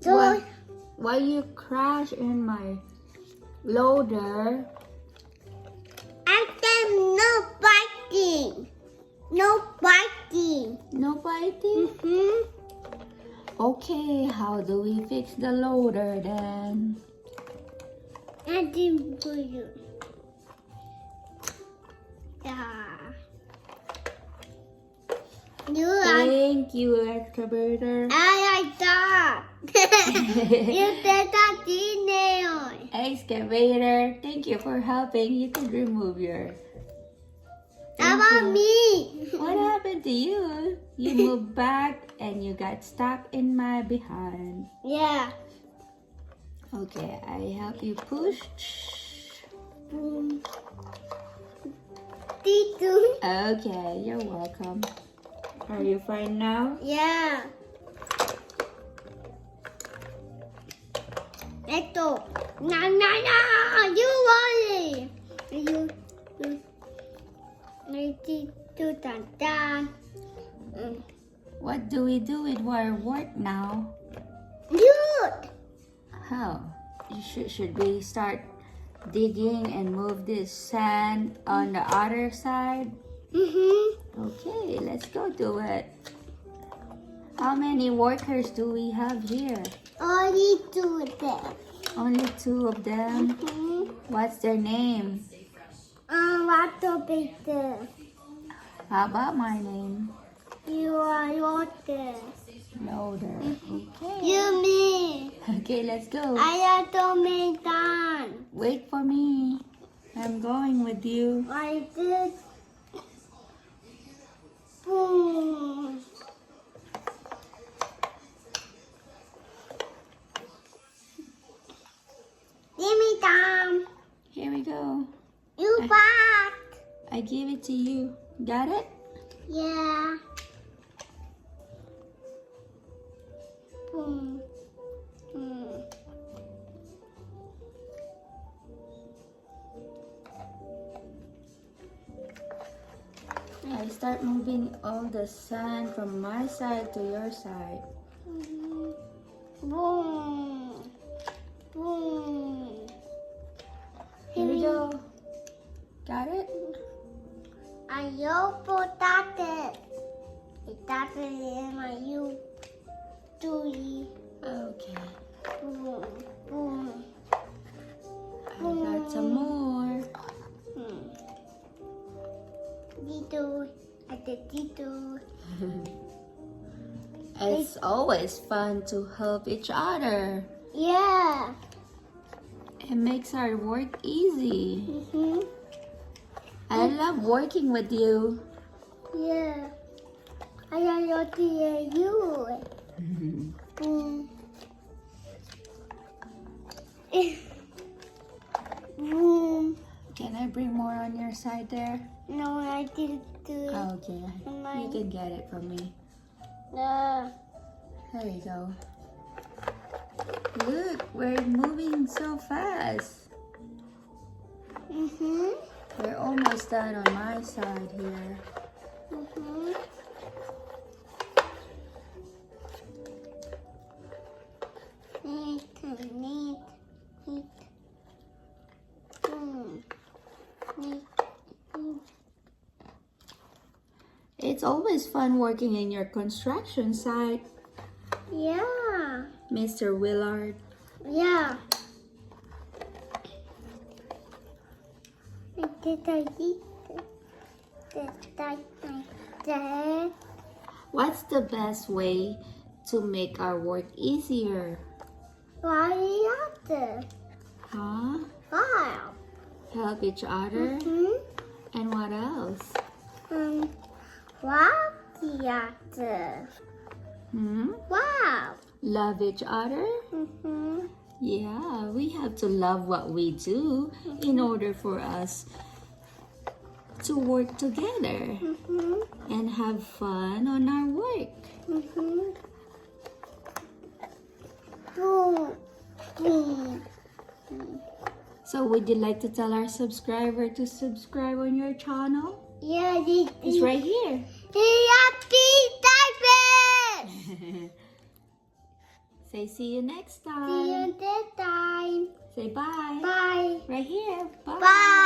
So why you crash in my loader? I'm no biting. No biting. No biting? Okay, how do we fix the loader then? I didn't put you. Yeah. You are. Thank you, excavator. I thought. You said that nail. Excavator, thank you for helping. You can remove your... How Thank about you. me? What happened to you? You moved back and you got stuck in my behind. Yeah. Okay, I help you push. Boom. Tito. Okay, you're welcome. Are you fine now? Yeah. Eto. No. You worry. You. Tito dan. What do we do with our work now? Good. How? Should we start digging and move this sand on the other side? Okay, let's go do it. How many workers do we have here? Only two them. Only 2 of them. What's their name? Water better. How about my name? You are water. Loader. Okay. You me. Okay, let's go. I am tomato. Wait for me. I'm going with you. I did. Boom. Give me time. Here we go. You back. I give it to you. Got it? Yeah. Boom. I start moving all the sand from my side to your side. Boom. Boom. Here we go. Got it? Ayaw po tate. Itate my you. Tui. Okay. Boom. Boom. I got some more. Dito. Ate dito. It's always fun to help each other. Yeah. It makes our work easy. I love working with you. Yeah. Ayaw to you. Boom. Boom. Can I bring more on your side there? No, I didn't do it. Okay. You can get it from me. No. There you go. Look, we're moving so fast. We're almost done on my side here. Neat. It's always fun working in your construction site, Yeah. Mr. Willard. Yeah. Did I eat it? What's the best way to make our work easier? Why after? Huh? Wow. Help each other? And what else? Wow. After. Wow. Love each other? Yeah, we have to love what we do in order for us to work together and have fun on our work. So would you like to tell our subscriber to subscribe on your channel? Yeah, It's right here. Happy diapers! Say see you next See time. you next time. Say bye. Bye. Right here. Bye. Bye.